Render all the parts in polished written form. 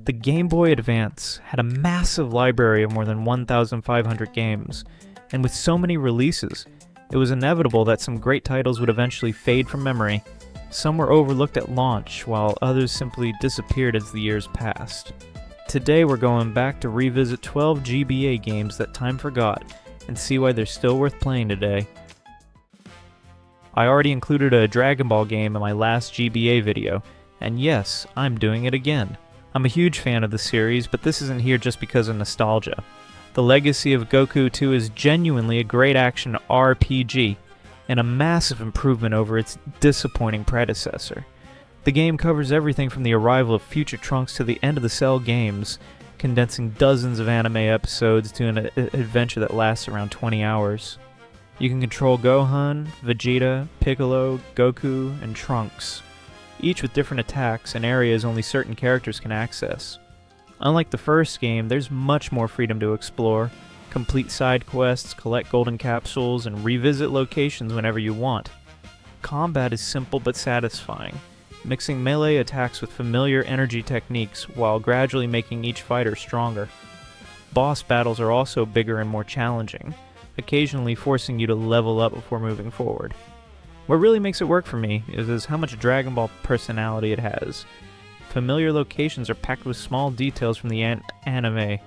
The Game Boy Advance had a massive library of more than 1,500 games, and with so many releases, it was inevitable that some great titles would eventually fade from memory. Some were overlooked at launch, while others simply disappeared as the years passed. Today we're going back to revisit 12 GBA games that time forgot, and see why they're still worth playing today. I already included a Dragon Ball game in my last GBA video, and yes, I'm doing it again. I'm a huge fan of the series, but this isn't here just because of nostalgia. The legacy of Goku 2 is genuinely a great action RPG, and a massive improvement over its disappointing predecessor. The game covers everything from the arrival of future Trunks to the end of the Cell games, condensing dozens of anime episodes to an adventure that lasts around 20 hours. You can control Gohan, Vegeta, Piccolo, Goku, and Trunks, each with different attacks and areas only certain characters can access. Unlike the first game, there's much more freedom to explore, complete side quests, collect golden capsules, and revisit locations whenever you want. Combat is simple but satisfying, mixing melee attacks with familiar energy techniques while gradually making each fighter stronger. Boss battles are also bigger and more challenging, occasionally forcing you to level up before moving forward. What really makes it work for me is how much Dragon Ball personality it has. Familiar locations are packed with small details from the anime,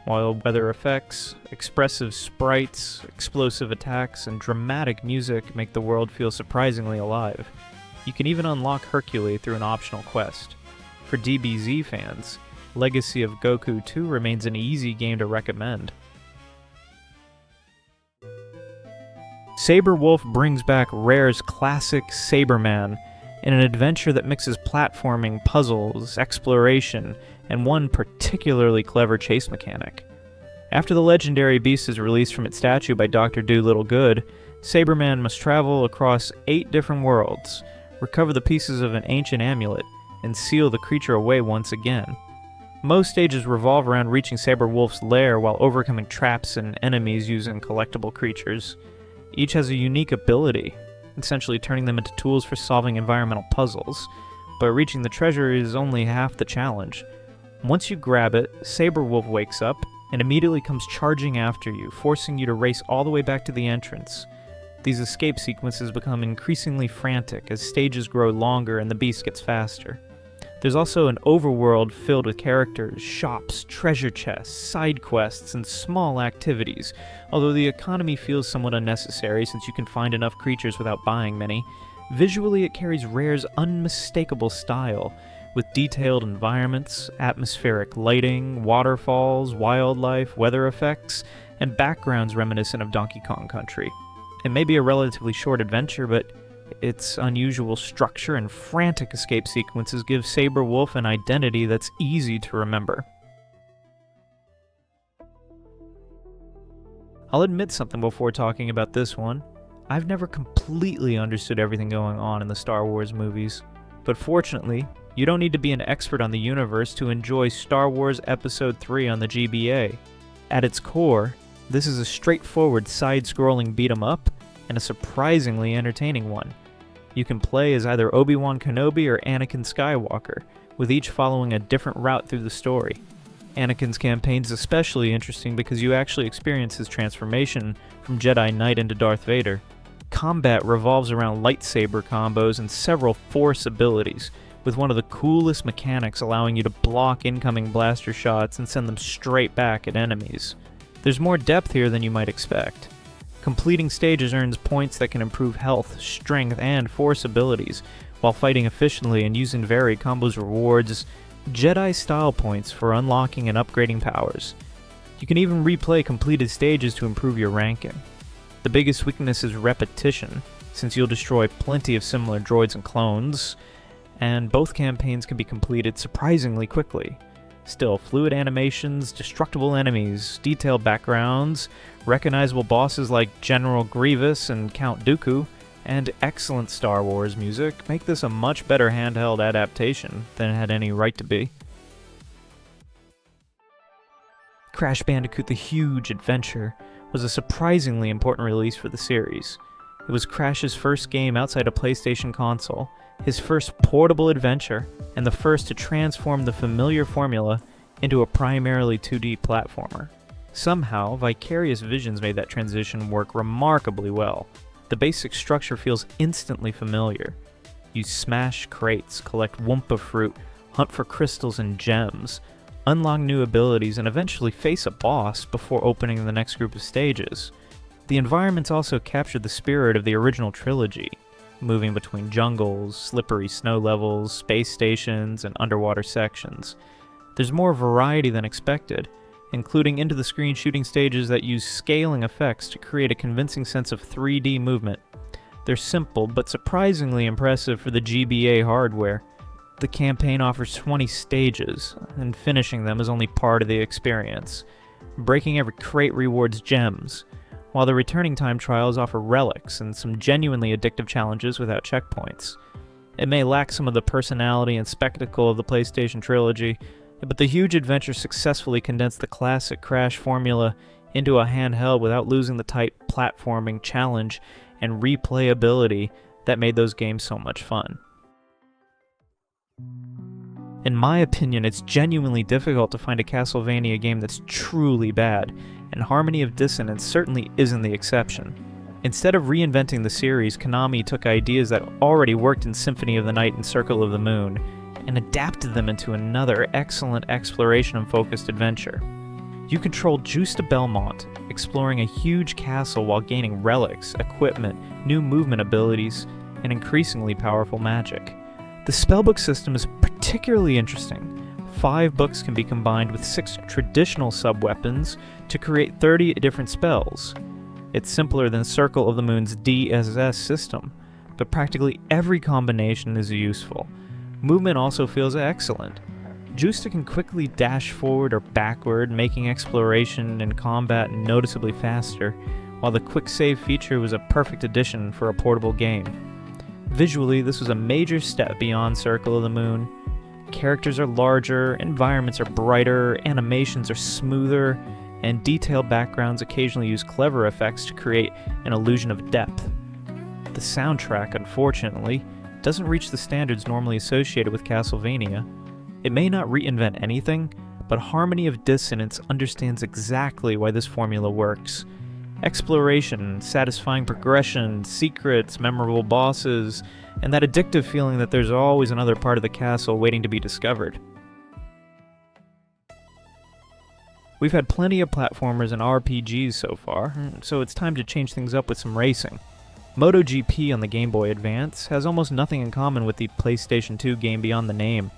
while weather effects, expressive sprites, explosive attacks, and dramatic music make the world feel surprisingly alive. You can even unlock Hercule through an optional quest. For DBZ fans, Legacy of Goku 2 remains an easy game to recommend. Sabre Wulf brings back Rare's classic Sabreman in an adventure that mixes platforming, puzzles, exploration, and one particularly clever chase mechanic. After the legendary beast is released from its statue by Dr. Dolittle Good, Sabreman must travel across 8 different worlds, recover the pieces of an ancient amulet, and seal the creature away once again. Most stages revolve around reaching Sabre Wulf's lair while overcoming traps and enemies using collectible creatures. Each has a unique ability, essentially turning them into tools for solving environmental puzzles, but reaching the treasure is only half the challenge. Once you grab it, Sabre Wulf wakes up and immediately comes charging after you, forcing you to race all the way back to the entrance. These escape sequences become increasingly frantic as stages grow longer and the beast gets faster. There's also an overworld filled with characters, shops, treasure chests, side quests, and small activities, although the economy feels somewhat unnecessary since you can find enough creatures without buying many. Visually, it carries Rare's unmistakable style, with detailed environments, atmospheric lighting, waterfalls, wildlife, weather effects, and backgrounds reminiscent of Donkey Kong Country. It may be a relatively short adventure, but its unusual structure and frantic escape sequences give Sabre Wulf an identity that's easy to remember. I'll admit something before talking about this one. I've never completely understood everything going on in the Star Wars movies, but fortunately, you don't need to be an expert on the universe to enjoy Star Wars Episode 3 on the GBA. At its core, this is a straightforward side-scrolling beat-em-up, and a surprisingly entertaining one. You can play as either Obi-Wan Kenobi or Anakin Skywalker, with each following a different route through the story. Anakin's campaign is especially interesting because you actually experience his transformation from Jedi Knight into Darth Vader. Combat revolves around lightsaber combos and several Force abilities, with one of the coolest mechanics allowing you to block incoming blaster shots and send them straight back at enemies. There's more depth here than you might expect. Completing stages earns points that can improve health, strength, and Force abilities, while fighting efficiently and using varied combos rewards Jedi-style points for unlocking and upgrading powers. You can even replay completed stages to improve your ranking. The biggest weakness is repetition, since you'll destroy plenty of similar droids and clones, and both campaigns can be completed surprisingly quickly. Still, fluid animations, destructible enemies, detailed backgrounds, recognizable bosses like General Grievous and Count Dooku, and excellent Star Wars music make this a much better handheld adaptation than it had any right to be. Crash Bandicoot: The Huge Adventure was a surprisingly important release for the series. It was Crash's first game outside a PlayStation console, his first portable adventure, and the first to transform the familiar formula into a primarily 2D platformer. Somehow, Vicarious Visions made that transition work remarkably well. The basic structure feels instantly familiar. You smash crates, collect Wumpa fruit, hunt for crystals and gems, unlock new abilities, and eventually face a boss before opening the next group of stages. The environments also captured the spirit of the original trilogy, moving between jungles, slippery snow levels, space stations, and underwater sections. There's more variety than expected, including into-the-screen shooting stages that use scaling effects to create a convincing sense of 3D movement. They're simple, but surprisingly impressive for the GBA hardware. The campaign offers 20 stages, and finishing them is only part of the experience. Breaking every crate rewards gems, while the returning time trials offer relics and some genuinely addictive challenges without checkpoints. It may lack some of the personality and spectacle of the PlayStation trilogy, but the huge adventure successfully condensed the classic Crash formula into a handheld without losing the tight platforming challenge and replayability that made those games so much fun. In my opinion, it's genuinely difficult to find a Castlevania game that's truly bad, and Harmony of Dissonance certainly isn't the exception. Instead of reinventing the series, Konami took ideas that already worked in Symphony of the Night and Circle of the Moon, and adapted them into another excellent exploration and focused adventure. You control Justa Belmont, exploring a huge castle while gaining relics, equipment, new movement abilities, and increasingly powerful magic. The spellbook system is particularly interesting. 5 books can be combined with 6 traditional sub-weapons to create 30 different spells. It's simpler than Circle of the Moon's DSS system, but practically every combination is useful. Movement also feels excellent. Justa can quickly dash forward or backward, making exploration and combat noticeably faster, while the quick save feature was a perfect addition for a portable game. Visually, this was a major step beyond Circle of the Moon. Characters are larger, environments are brighter, animations are smoother, and detailed backgrounds occasionally use clever effects to create an illusion of depth. The soundtrack, unfortunately, doesn't reach the standards normally associated with Castlevania. It may not reinvent anything, but Harmony of Dissonance understands exactly why this formula works. Exploration, satisfying progression, secrets, memorable bosses, and that addictive feeling that there's always another part of the castle waiting to be discovered. We've had plenty of platformers and RPGs so far, so it's time to change things up with some racing. MotoGP on the Game Boy Advance has almost nothing in common with the PlayStation 2 game beyond the name.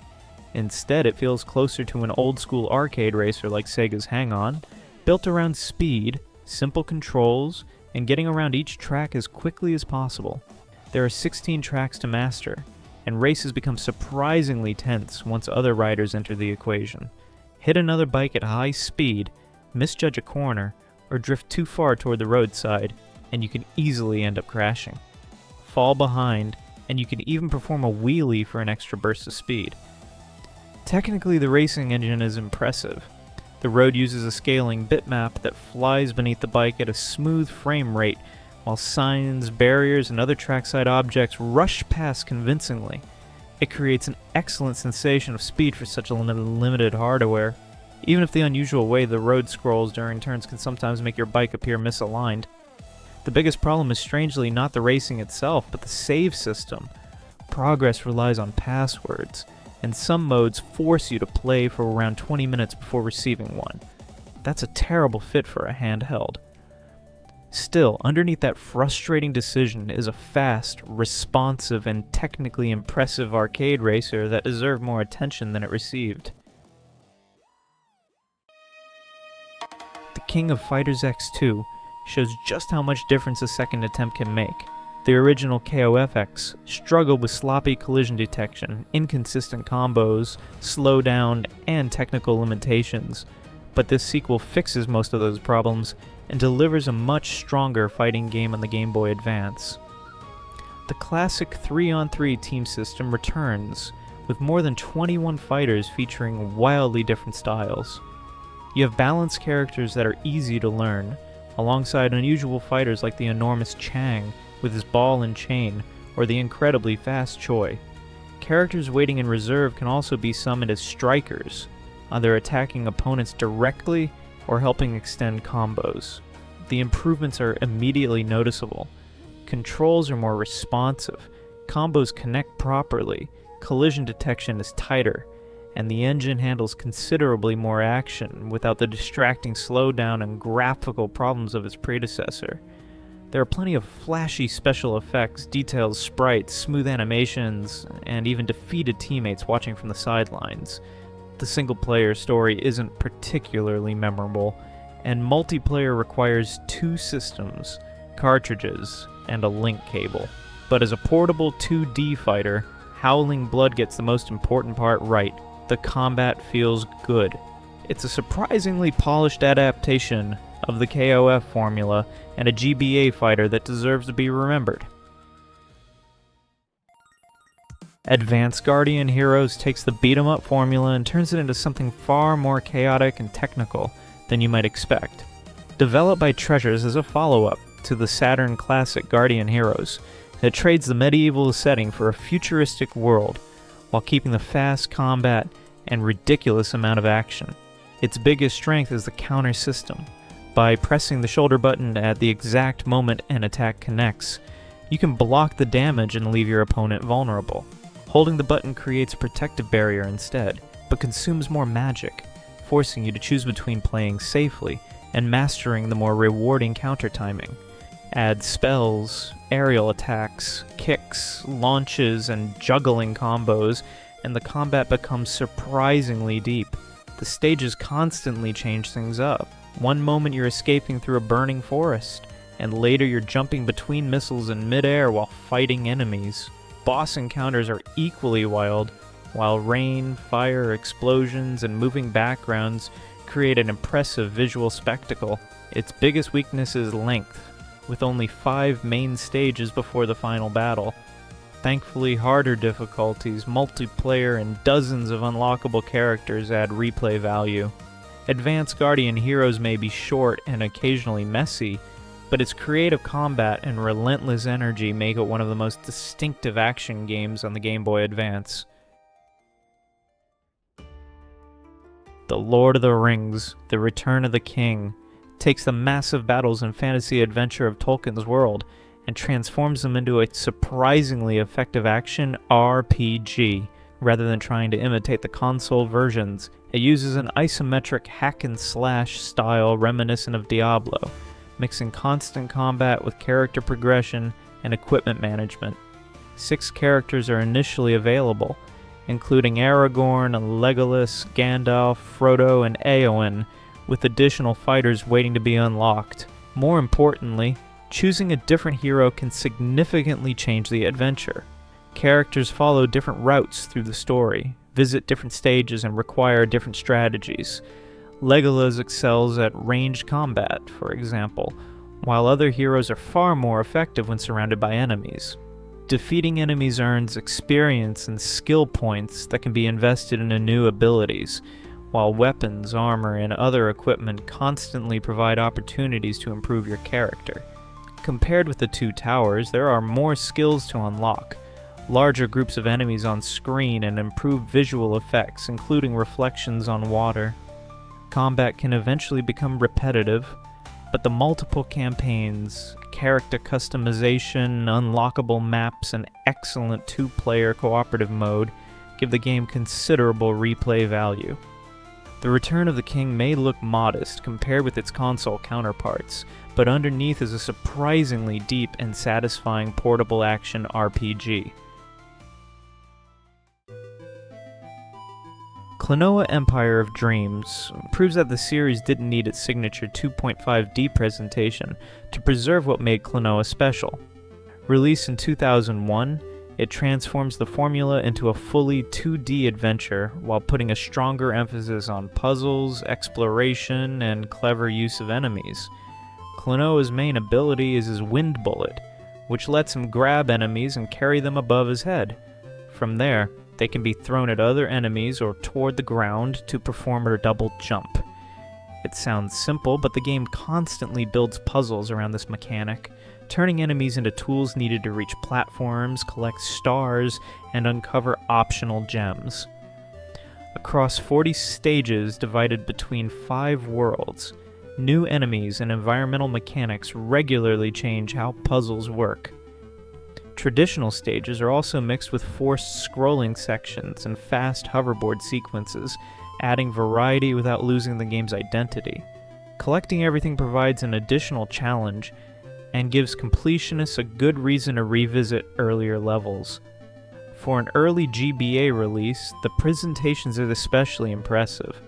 Instead, it feels closer to an old-school arcade racer like Sega's Hang-On, built around speed, simple controls, and getting around each track as quickly as possible. There are 16 tracks to master, and races become surprisingly tense once other riders enter the equation. Hit another bike at high speed, misjudge a corner, or drift too far toward the roadside, and you can easily end up crashing. Fall behind, and you can even perform a wheelie for an extra burst of speed. Technically, the racing engine is impressive. The road uses a scaling bitmap that flies beneath the bike at a smooth frame rate, while signs, barriers, and other trackside objects rush past convincingly. It creates an excellent sensation of speed for such a limited hardware, even if the unusual way the road scrolls during turns can sometimes make your bike appear misaligned. The biggest problem is strangely not the racing itself, but the save system. Progress relies on passwords, and some modes force you to play for around 20 minutes before receiving one. That's a terrible fit for a handheld. Still, underneath that frustrating decision is a fast, responsive, and technically impressive arcade racer that deserved more attention than it received. The King of Fighters X2 shows just how much difference a second attempt can make. The original KOFX struggled with sloppy collision detection, inconsistent combos, slowdown, and technical limitations, but this sequel fixes most of those problems and delivers a much stronger fighting game on the Game Boy Advance. The classic 3-on-3 team system returns, with more than 21 fighters featuring wildly different styles. You have balanced characters that are easy to learn, alongside unusual fighters like the enormous Chang with his ball and chain, or the incredibly fast Choi. Characters waiting in reserve can also be summoned as strikers, either attacking opponents directly or helping extend combos. The improvements are immediately noticeable. Controls are more responsive, combos connect properly, collision detection is tighter, and the engine handles considerably more action without the distracting slowdown and graphical problems of its predecessor. There are plenty of flashy special effects, details, sprites, smooth animations, and even defeated teammates watching from the sidelines. The single-player story isn't particularly memorable, and multiplayer requires 2 systems, cartridges, and a link cable. But as a portable 2D fighter, Howling Blood gets the most important part right. The combat feels good. It's a surprisingly polished adaptation of the KOF formula and a GBA fighter that deserves to be remembered. Advanced Guardian Heroes takes the beat-em-up formula and turns it into something far more chaotic and technical than you might expect. Developed by Treasures as a follow-up to the Saturn classic Guardian Heroes, it trades the medieval setting for a futuristic world while keeping the fast combat and ridiculous amount of action. Its biggest strength is the counter system. By pressing the shoulder button at the exact moment an attack connects, you can block the damage and leave your opponent vulnerable. Holding the button creates a protective barrier instead, but consumes more magic, forcing you to choose between playing safely and mastering the more rewarding counter timing. Add spells, aerial attacks, kicks, launches, and juggling combos, and the combat becomes surprisingly deep. The stages constantly change things up. One moment you're escaping through a burning forest, and later you're jumping between missiles in midair while fighting enemies. Boss encounters are equally wild, while rain, fire, explosions, and moving backgrounds create an impressive visual spectacle. Its biggest weakness is length, with only 5 main stages before the final battle. Thankfully, harder difficulties, multiplayer, and dozens of unlockable characters add replay value. Advanced Guardian Heroes may be short and occasionally messy, but its creative combat and relentless energy make it one of the most distinctive action games on the Game Boy Advance. The Lord of the Rings, The Return of the King, takes the massive battles and fantasy adventure of Tolkien's world and transforms them into a surprisingly effective action RPG. Rather than trying to imitate the console versions, it uses an isometric hack-and-slash style reminiscent of Diablo, mixing constant combat with character progression and equipment management. 6 characters are initially available, including Aragorn, Legolas, Gandalf, Frodo, and Éowyn, with additional fighters waiting to be unlocked. More importantly, choosing a different hero can significantly change the adventure. Characters follow different routes through the story, visit different stages, and require different strategies. Legolas excels at ranged combat, for example, while other heroes are far more effective when surrounded by enemies. Defeating enemies earns experience and skill points that can be invested into new abilities, while weapons, armor, and other equipment constantly provide opportunities to improve your character. Compared with the 2 towers, there are more skills to unlock, larger groups of enemies on screen, and improved visual effects, including reflections on water. Combat can eventually become repetitive, but the multiple campaigns, character customization, unlockable maps, and excellent 2-player cooperative mode give the game considerable replay value. The Return of the King may look modest compared with its console counterparts, but underneath is a surprisingly deep and satisfying portable action RPG. Klonoa Empire of Dreams proves that the series didn't need its signature 2.5D presentation to preserve what made Klonoa special. Released in 2001, it transforms the formula into a fully 2D adventure while putting a stronger emphasis on puzzles, exploration, and clever use of enemies. Klonoa's main ability is his Wind Bullet, which lets him grab enemies and carry them above his head. From there, they can be thrown at other enemies or toward the ground to perform a double jump. It sounds simple, but the game constantly builds puzzles around this mechanic, turning enemies into tools needed to reach platforms, collect stars, and uncover optional gems. Across 40 stages divided between 5 worlds, new enemies and environmental mechanics regularly change how puzzles work. Traditional stages are also mixed with forced scrolling sections and fast hoverboard sequences, adding variety without losing the game's identity. Collecting everything provides an additional challenge and gives completionists a good reason to revisit earlier levels. For an early GBA release, the presentations are especially impressive.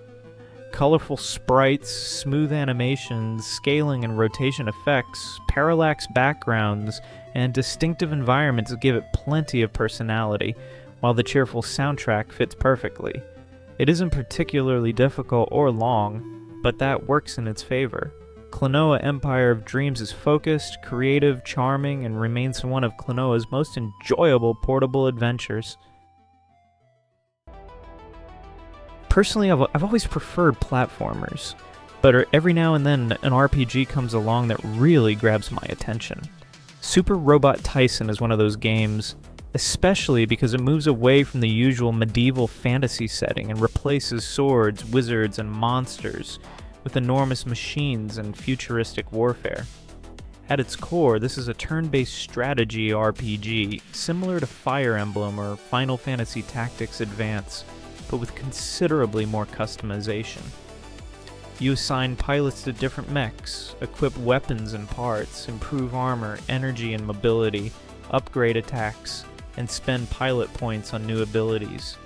Colorful sprites, smooth animations, scaling and rotation effects, parallax backgrounds, and distinctive environments give it plenty of personality, while the cheerful soundtrack fits perfectly. It isn't particularly difficult or long, but that works in its favor. Klonoa Empire of Dreams is focused, creative, charming, and remains one of Klonoa's most enjoyable portable adventures. Personally, I've always preferred platformers, but every now and then an RPG comes along that really grabs my attention. Super Robot Taisen is one of those games, especially because it moves away from the usual medieval fantasy setting and replaces swords, wizards, and monsters with enormous machines and futuristic warfare. At its core, this is a turn-based strategy RPG, similar to Fire Emblem or Final Fantasy Tactics Advance, but with considerably more customization. You assign pilots to different mechs, equip weapons and parts, improve armor, energy and mobility, upgrade attacks, and spend pilot points on new abilities.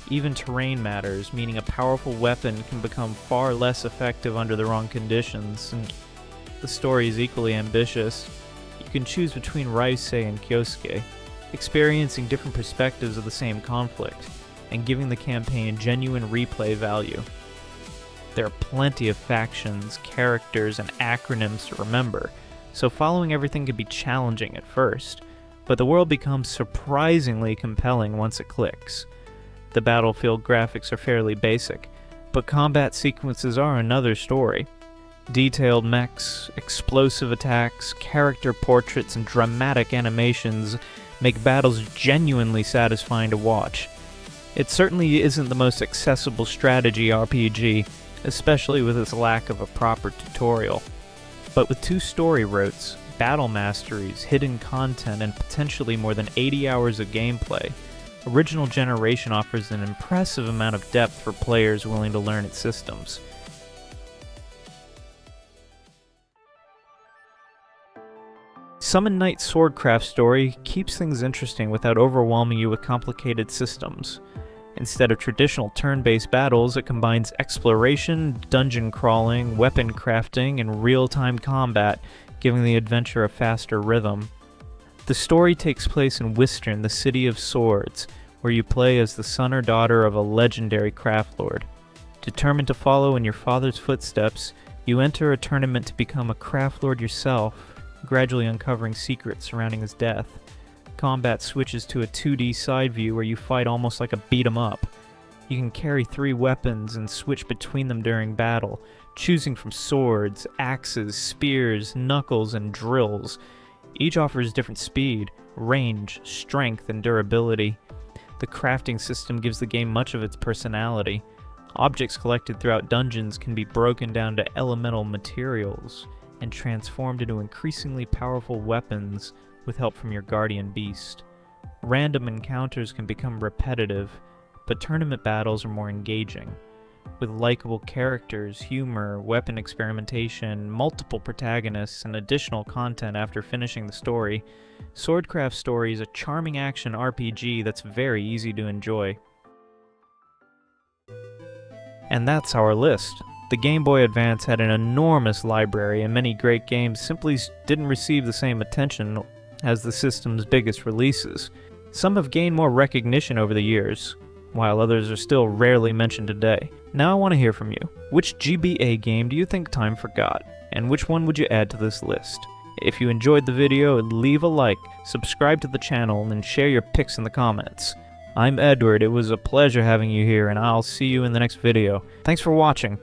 Even terrain matters, meaning a powerful weapon can become far less effective under the wrong conditions, and the story is equally ambitious. You can choose between Ryusei and Kyosuke, experiencing different perspectives of the same conflict, and giving the campaign genuine replay value. There are plenty of factions, characters, and acronyms to remember, so following everything can be challenging at first, but the world becomes surprisingly compelling once it clicks. The battlefield graphics are fairly basic, but combat sequences are another story. Detailed mechs, explosive attacks, character portraits, and dramatic animations make battles genuinely satisfying to watch. It certainly isn't the most accessible strategy RPG, especially with its lack of a proper tutorial. But with 2 story routes, battle masteries, hidden content, and potentially more than 80 hours of gameplay, Original Generation offers an impressive amount of depth for players willing to learn its systems. Summon Knight's Swordcraft story keeps things interesting without overwhelming you with complicated systems. Instead of traditional turn-based battles, it combines exploration, dungeon crawling, weapon crafting, and real-time combat, giving the adventure a faster rhythm. The story takes place in Wistern, the City of Swords, where you play as the son or daughter of a legendary craft lord. Determined to follow in your father's footsteps, you enter a tournament to become a craft lord yourself, gradually uncovering secrets surrounding his death. Combat switches to a 2D side view where you fight almost like a beat-em-up. You can carry 3 weapons and switch between them during battle, choosing from swords, axes, spears, knuckles, and drills. Each offers different speed, range, strength, and durability. The crafting system gives the game much of its personality. Objects collected throughout dungeons can be broken down to elemental materials and transformed into increasingly powerful weapons with help from your guardian beast. Random encounters can become repetitive, but tournament battles are more engaging. With likable characters, humor, weapon experimentation, multiple protagonists, and additional content after finishing the story, Swordcraft Story is a charming action RPG that's very easy to enjoy. And that's our list. The Game Boy Advance had an enormous library, and many great games simply didn't receive the same attention as the system's biggest releases. Some have gained more recognition over the years, while others are still rarely mentioned today. Now I want to hear from you. Which GBA game do you think time forgot? And which one would you add to this list? If you enjoyed the video, leave a like, subscribe to the channel, and share your picks in the comments. I'm Edward, it was a pleasure having you here, and I'll see you in the next video. Thanks for watching.